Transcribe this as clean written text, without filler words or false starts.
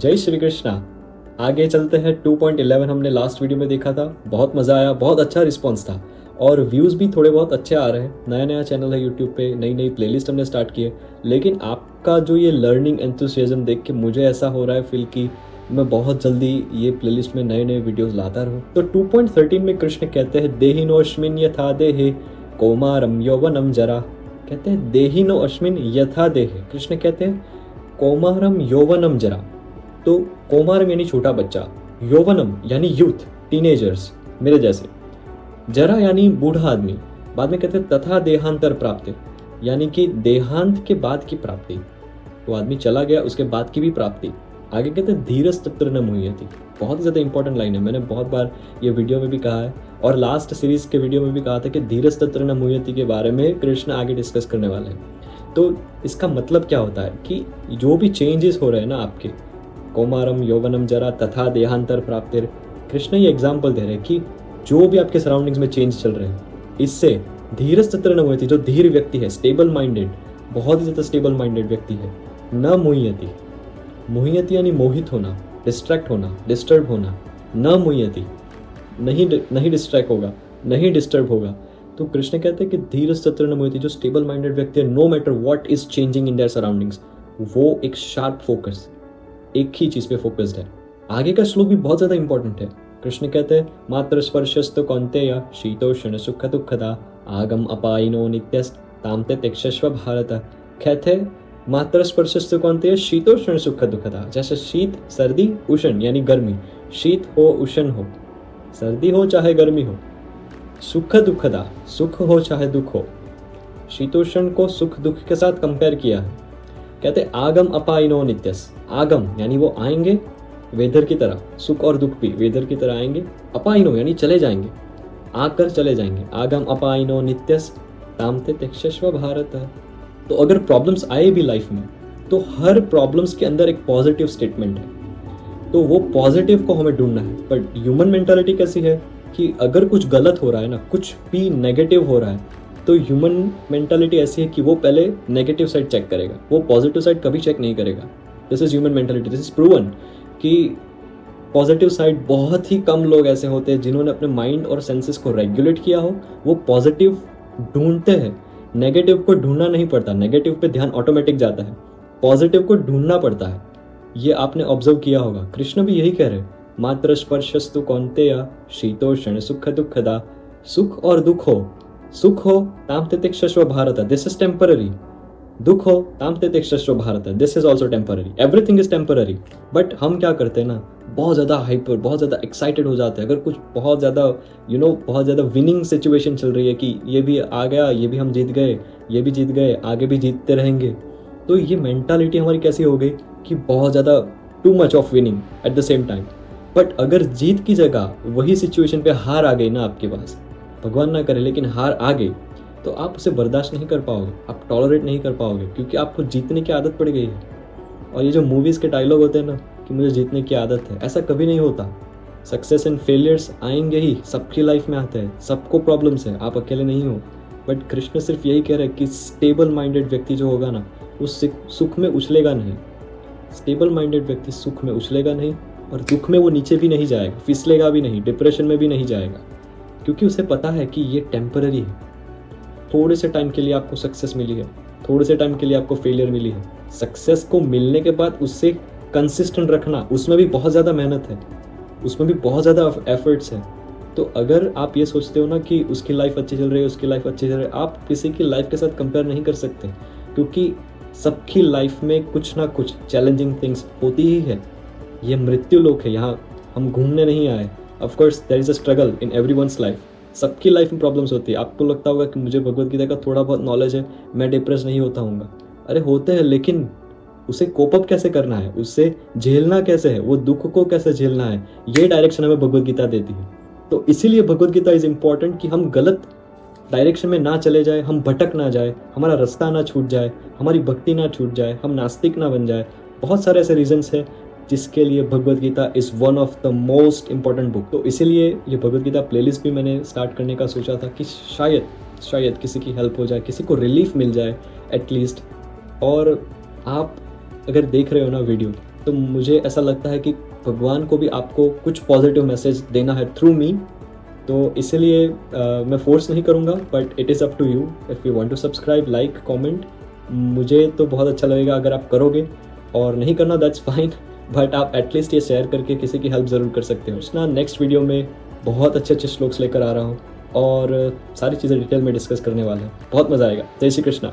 जय श्री कृष्णा। आगे चलते हैं। 2.11 हमने लास्ट वीडियो में देखा था, बहुत मज़ा आया, बहुत अच्छा रिस्पॉन्स था और व्यूज़ भी थोड़े बहुत अच्छे आ रहे हैं। नया नया चैनल है यूट्यूब पे, नई नई प्लेलिस्ट हमने स्टार्ट की है, लेकिन आपका जो ये लर्निंग एंथुसियाज्म देख के मुझे ऐसा हो रहा है फील कि मैं बहुत जल्दी ये प्लेलिस्ट में नए नए वीडियोस लाता रहूँ। तो 2.13 में कृष्ण कहते हैं देहिनो अश्मिन यथा देहे कौमारम यौवनम जरा। कहते हैं देहिनो अश्मिन यथा देहे। कृष्ण कहते हैं कौमारम यौवनम जरा। तो कौमारम यानी छोटा बच्चा, यौवनम यानी यूथ, टीनेजर्स मेरे जैसे, जरा यानी बूढ़ा आदमी। बाद में कहते हैं तथा देहांतर प्राप्ति, यानी कि देहांत के बाद की प्राप्ति। तो आदमी चला गया, उसके बाद की भी प्राप्ति। आगे कहते हैं धीरज तत्र न मुह्यति। बहुत ही ज़्यादा इंपॉर्टेंट लाइन है, मैंने बहुत बार ये वीडियो में भी कहा है और लास्ट सीरीज के वीडियो में भी कहा था कि धीरज तत्र न मुह्यति के बारे में कृष्ण आगे डिस्कस करने वाले हैं। तो इसका मतलब क्या होता है कि जो भी चेंजेस हो रहे हैं ना आपके, कौमारम यौवनम जरा तथा देहांतर प्राप्तिर, कृष्ण ये एग्जाम्पल दे रहे हैं कि जो भी आपके सराउंडिंग्स में चेंज चल रहे हैं, इससे धीरज तत्र न मुह्यति, जो धीर व्यक्ति है, स्टेबल माइंडेड, बहुत ही ज़्यादा स्टेबल माइंडेड व्यक्ति है, न मुह्यति। मुह्यति यानी मोहित होना, डिस्ट्रैक्ट होना, डिस्टर्ब होना। न मुह्यति, नहीं डिस्ट्रैक्ट होगा, नहीं डिस्टर्ब होगा। तो कृष्ण कहते हैं कि धीरज तत्र न मुह्यति, जो स्टेबल माइंडेड व्यक्ति है, no matter what is changing in their surroundings, वो एक शार्प फोकस, एक ही चीज पे फोकस्ड है। आगे का श्लोक भी बहुत ज्यादा इंपॉर्टेंट है। कृष्ण कहते हैं मात्र स्पर्शस्तु कौन्तेय शीतोष्ण सुख दुःखदा आगम अपायिनो नित्यस्त ताम ते तिक्षस्व भारत। कहते मात्र स्पर्शस्तु कौन्तेय शीतोष्ण सुख दुःखदा। जैसे शीत, सर्दी, उष्ण यानी गर्मी, शीत हो उष्ण हो, सर्दी हो चाहे गर्मी हो, सुख दुःखदा, सुख हो चाहे दुख हो। शीतोष्ण को सुख दुख के साथ कंपेयर किया है। कहते आगम अपायिनो नित्यस। आगम यानी वो आएंगे वेदर की तरह, सुख और दुख भी वेदर की तरह आएंगे। अपायिनो यानी चले जाएंगे, आकर चले जाएंगे। आगम अपायिनो नित्यस तामते तिक्षस्व भारत। तो अगर प्रॉब्लम्स आए भी लाइफ में, तो हर प्रॉब्लम्स के अंदर एक पॉजिटिव स्टेटमेंट है, तो वो पॉजिटिव को हमें ढूंढना है। बट ह्यूमन मेंटालिटी कैसी है कि अगर कुछ गलत हो रहा है ना, कुछ भी नेगेटिव हो रहा है, तो ह्यूमन मेंटालिटी ऐसी है कि वो पहले नेगेटिव साइड चेक करेगा, वो पॉजिटिव साइड कभी चेक नहीं करेगा। This is human mentality, this is proven कि पॉजिटिव साइड बहुत ही कम लोग ऐसे होते हैं जिन्होंने अपने माइंड और सेंसेस को रेगुलेट किया हो। वो पॉजिटिव ढूंढते हैं, नेगेटिव को ढूंढना नहीं पड़ता, नेगेटिव पे ध्यान ऑटोमेटिक जाता है, पॉजिटिव को ढूंढना पड़ता है। ये आपने ऑब्जर्व किया होगा। कृष्ण भी यही कह रहे हैं, मात्र स्पर्शस्तु कौन्तेय शीतोष्ण सुख दुःखदा। सुख और दुख हो, सुख हो ताम ते तिक्षस्व भारत, दिस इज टेम्पररी। दुख हो ताम ते तिक्षस्व Bharat, this is also temporary. Everything is temporary. But हम क्या करते हैं ना, बहुत ज़्यादा हाइपर, बहुत ज़्यादा एक्साइटेड हो जाते हैं। अगर कुछ बहुत ज़्यादा बहुत ज़्यादा विनिंग सिचुएशन चल रही है कि ये भी आ गया, ये भी हम जीत गए, ये भी जीत गए, आगे भी जीतते रहेंगे, तो ये मेंटालिटी हमारी कैसी हो गई कि बहुत ज़्यादा too much of winning at the same time. But अगर जीत की जगह वही सिचुएशन पे हार आ गई ना आपके पास, भगवान ना करे लेकिन हार आ गई, तो आप उसे बर्दाश्त नहीं कर पाओगे, आप टॉलरेट नहीं कर पाओगे, क्योंकि आपको जीतने की आदत पड़ गई है। और ये जो मूवीज़ के डायलॉग होते हैं ना कि मुझे जीतने की आदत है, ऐसा कभी नहीं होता। सक्सेस एंड फेलियर्स आएंगे ही, सबकी लाइफ में आते हैं, सबको प्रॉब्लम्स है, आप अकेले नहीं हो। बट कृष्ण सिर्फ यही कह रहे हैं कि स्टेबल माइंडेड व्यक्ति जो होगा ना, वो सुख में उछलेगा नहीं। स्टेबल माइंडेड व्यक्ति सुख में उछलेगा नहीं और दुख में वो नीचे भी नहीं जाएगा, फिसलेगा भी नहीं, डिप्रेशन में भी नहीं जाएगा, क्योंकि उसे पता है कि ये टेम्पररी है। थोड़े से टाइम के लिए आपको सक्सेस मिली है, थोड़े से टाइम के लिए आपको फेलियर मिली है। सक्सेस को मिलने के बाद उससे कंसिस्टेंट रखना, उसमें भी बहुत ज़्यादा मेहनत है, उसमें भी बहुत ज़्यादा एफर्ट्स है। तो अगर आप ये सोचते हो ना कि उसकी लाइफ अच्छी चल रही है, उसकी लाइफ अच्छी चल रही है, आप किसी की लाइफ के साथ कंपेयर नहीं कर सकते, क्योंकि सबकी लाइफ में कुछ ना कुछ चैलेंजिंग थिंग्स होती ही है। ये मृत्यु लोक है, यहाँ हम घूमने नहीं आए। Of course there is a struggle in everyone's life, सबकी लाइफ में प्रॉब्लम्स होती है। आपको लगता होगा कि मुझे भगवद गीता का थोड़ा बहुत नॉलेज है, मैं डिप्रेस नहीं होता हूँगा। अरे होते हैं, लेकिन उसे कोप अप कैसे करना है, उससे झेलना कैसे है, वो दुख को कैसे झेलना है, ये डायरेक्शन हमें भगवद गीता देती है। तो इसीलिए भगवद गीता इज इम्पॉर्टेंट कि हम गलत डायरेक्शन में ना चले जाए, हम भटक ना जाए, हमारा रास्ता ना छूट जाए, हमारी भक्ति ना छूट जाए, हम नास्तिक ना बन जाए। बहुत सारे ऐसे रीजंस हैं जिसके लिए Bhagavad Gita is one of the most important book. तो इसीलिए ये भगवद गीता प्लेलिस्ट भी मैंने स्टार्ट करने का सोचा था कि शायद किसी की हेल्प हो जाए, किसी को रिलीफ मिल जाए एटलीस्ट। और आप अगर देख रहे हो ना वीडियो, तो मुझे ऐसा लगता है कि भगवान को भी आपको कुछ पॉजिटिव मैसेज देना है थ्रू मी। तो इसीलिए मैं फोर्स नहीं करूँगा, but it is up to you if you want to subscribe, like, comment. मुझे तो बहुत अच्छा लगेगा अगर आप करोगे, और नहीं करना दैट्स फाइन, बट आप एटलीस्ट ये शेयर करके किसी की हेल्प ज़रूर कर सकते हो। ना नेक्स्ट वीडियो में बहुत अच्छे अच्छे श्लोक्स लेकर आ रहा हूँ और सारी चीज़ें डिटेल में डिस्कस करने वाले हैं। बहुत मज़ा आएगा। जय श्री कृष्णा।